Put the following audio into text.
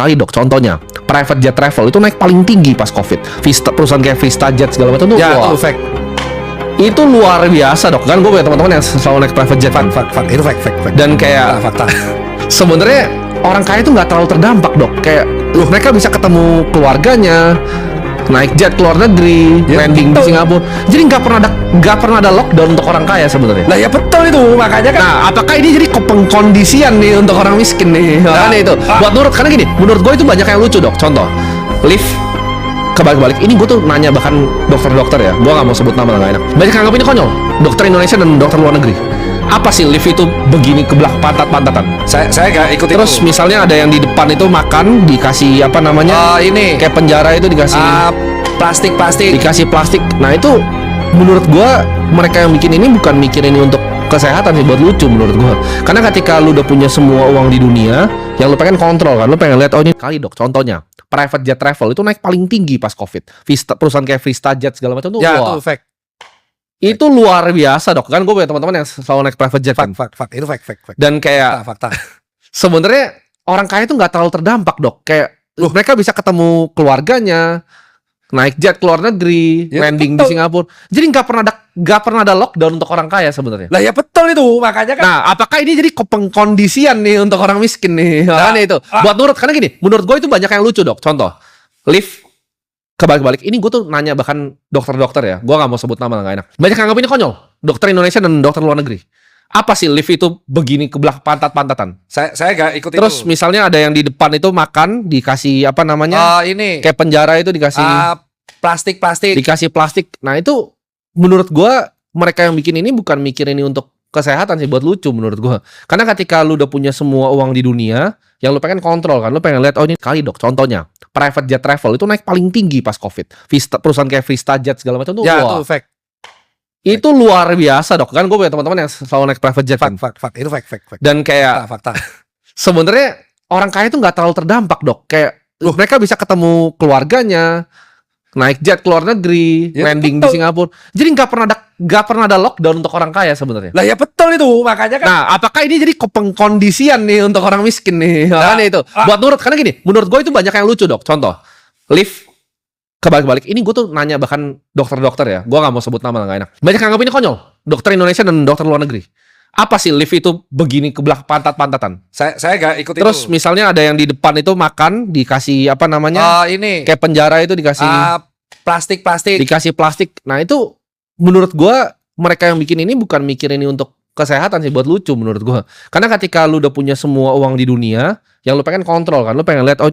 kali dok. Contohnya private jet travel itu naik paling tinggi pas covid. Perusahaan kayak Vistajet segala macam tuh Ya, wah, itu fact. itu luar biasa dok. Kan gue punya teman-teman yang selalu naik private jet kan. Fact. Itu fact. Dan kayak Fakta. sebenarnya orang kaya itu nggak terlalu terdampak dok. Kayak mereka bisa ketemu keluarganya, naik jet ke luar negeri, Ya, landing di betul. Singapura. Jadi nggak pernah ada lockdown untuk orang kaya sebenarnya. Lah ya betul itu, makanya kan. Nah, apakah ini jadi pengkondisian nih untuk orang miskin nih? Makanya itu. Karena gini, menurut gue itu banyak yang lucu dok. Contoh, lift kebalik-balik. Ini gue tuh nanya bahkan dokter-dokter ya. Gue nggak mau sebut nama, nggak enak. Banyak yang anggap ini konyol. Dokter Indonesia dan dokter luar negeri. Apa sih lift itu begini ke belakang pantat-pantatan? Saya gak ikut Terus itu. misalnya ada yang di depan itu makan dikasih apa namanya? Ini Kayak penjara itu dikasih plastik. dikasih plastik. Nah itu menurut gua mereka yang bikin ini bukan mikir ini untuk kesehatan sih, buat lucu menurut gua. Karena ketika lu udah punya semua uang di dunia, yang lu pengen kontrol kan, lu pengen lihat oh ini kali dok. Contohnya private jet travel itu naik paling tinggi pas covid. Perusahaan kayak Vistajet segala macam tuh Ya, wah, itu fact. itu luar biasa dok. Kan gue punya teman-teman yang selalu naik private jet kan. Fact. Itu fact. Dan kayak Fakta. sebenarnya orang kaya itu nggak terlalu terdampak dok. Kayak mereka bisa ketemu keluarganya, naik jet ke luar negeri, Ya, landing betul. di Singapura. Jadi nggak pernah ada lockdown untuk orang kaya sebenarnya. Lah ya betul itu, makanya kan. Nah, apakah ini jadi pengkondisian nih untuk orang miskin nih? Makanya itu. Karena gini, menurut gue itu banyak yang lucu dok. Contoh, lift kebalik-balik. Ini gue tuh nanya bahkan dokter-dokter ya. Gue nggak mau sebut nama, nggak enak. Banyak yang anggap ini konyol. Dokter Indonesia dan dokter luar negeri. Apa sih lift itu begini ke belakang pantat-pantatan? Saya gak ikut Terus itu. misalnya ada yang di depan itu makan dikasih apa namanya? Ini Kayak penjara itu dikasih plastik. dikasih plastik. Nah itu menurut gua mereka yang bikin ini bukan mikir ini untuk kesehatan sih, buat lucu menurut gua. Karena ketika lu udah punya semua uang di dunia, yang lu pengen kontrol kan, lu pengen lihat oh ini kali dok. Contohnya private jet travel itu naik paling tinggi pas covid. Perusahaan kayak Vistajet segala macam tuh Ya, wah, itu fact. itu luar biasa dok. Kan gue punya teman-teman yang selalu naik private jet kan. Fact. Itu fact. Dan kayak Fakta. sebenarnya orang kaya itu nggak terlalu terdampak dok. Kayak mereka bisa ketemu keluarganya, naik jet ke luar negeri, Ya, landing di betul. Singapura. Jadi nggak pernah ada lockdown untuk orang kaya sebenarnya. Lah ya betul itu, makanya kan. Nah, apakah ini jadi pengkondisian nih untuk orang miskin nih? Makanya itu. Karena gini, menurut gue itu banyak yang lucu dok. Contoh, lift kebalik-balik. Ini gue tuh nanya bahkan dokter-dokter ya. Gue nggak mau sebut nama, nggak enak. Banyak yang anggap ini konyol. Dokter Indonesia dan dokter luar negeri. Apa sih lift itu begini ke belakang pantat-pantatan? Saya gak ikut Terus itu. misalnya ada yang di depan itu makan dikasih apa namanya? Ini Kayak penjara itu dikasih plastik. dikasih plastik. Nah itu menurut gua mereka yang bikin ini bukan mikir ini untuk kesehatan sih, buat lucu menurut gua. Karena ketika lu udah punya semua uang di dunia, yang lu pengen kontrol kan, lu pengen lihat oh